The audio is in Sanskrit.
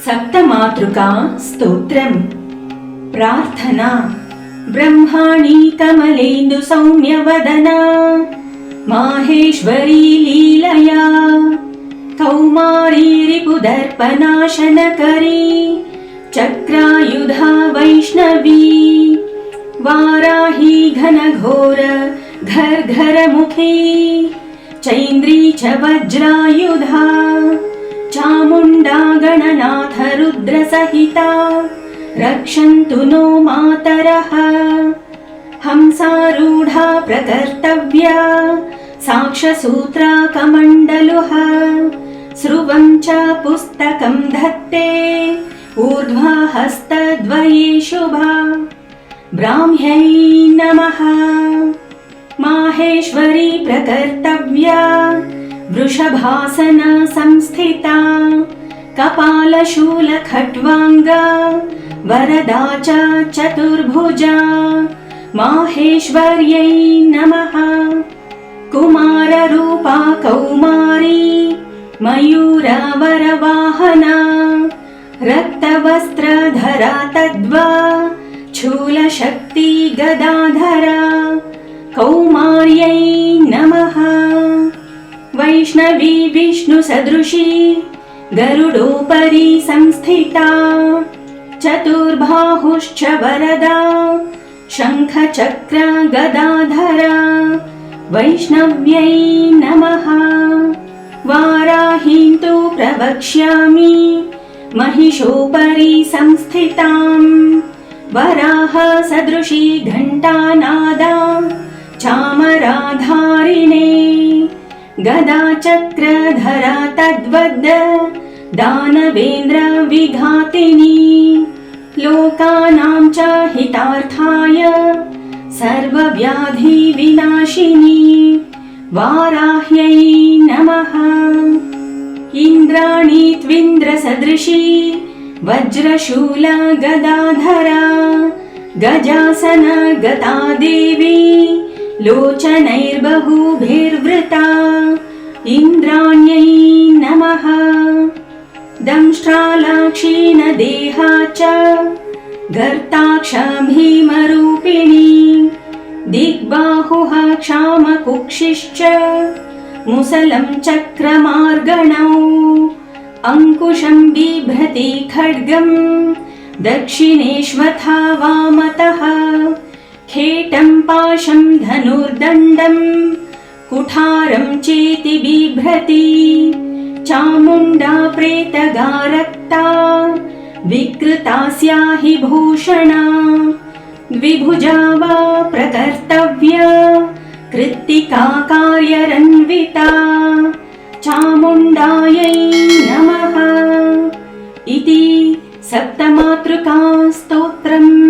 सप्तमातृका स्तोत्रम्। प्रार्थना। ब्रह्माणी कमलेन्दु सौम्यवदना, माहेश्वरी लीलया, कौमारी रिपुदर्पनाशनकरी, चक्रायुधा वैष्णवी, वाराही घनघोर घर्घरमुखी, चैन्द्री च वज्रायुधा, चामुण्डा गणनाथ रुद्रसहिता, रक्षन्तु नो मातरः। हंसारूढा प्रकर्तव्या, साक्ष्यसूत्रा कमण्डलुः, स्रुवं च पुस्तकं धत्ते, ऊर्ध्वा हस्तद्वये शुभा। ब्राह्म्यै नमः। माहेश्वरी प्रकर्तव्या, वृषभासना संस्थिता, कपालशूलखट्वाङ्गा, वरदा च चतुर्भुजा। माहेश्वर्यै नमः। कुमाररूपा कौमारी, मयूरवरवाहना, रक्तवस्त्रधरा तद्वा, शूलशक्ति गदाधरा। कौमार्यै नमः। वैष्णवी विष्णुसदृशी, गरुडोपरि संस्थिता, चतुर्बाहुश्च वरदा, शङ्खचक्र गदाधरा। वैष्णव्यै नमः। वाराहीं तु प्रवक्ष्यामि, महिषोपरि संस्थितां, वराहसदृशी घण्टानादा, चामराधारिणे, गदाचक्रधरा तद्वद्, दानवेन्द्रविघातिनी, लोकानां च हितार्थाय, सर्वव्याधिविनाशिनी। वाराह्यै नमः। इन्द्राणी त्विन्द्रसदृशी, वज्रशूला गदाधरा, गजासन गता देवी, लोचनैर्बहुभिर्वृता। इन्द्राण्यै नमः। दंष्ट्रालाक्षीणदेहा च, गर्ताक्ष भीमरूपिणी, दिग्बाहुः क्षामकुक्षिश्च, मुसलं चक्रमार्गणौ, अङ्कुशं बिभ्रति खड्गं, दक्षिणेष्वथा वामतः, खेटं पाशं धनुर्दण्डं, कुठारं चेति बिभ्रति। चामुण्डा प्रेतगा रक्ता, विकृतास्या हि भूषणा, द्विभुजा वा प्रकर्तव्या, कृत्तिका कार्यरन्विता। चामुण्डायै नमः। इति सप्तमातृका स्तोत्रम्।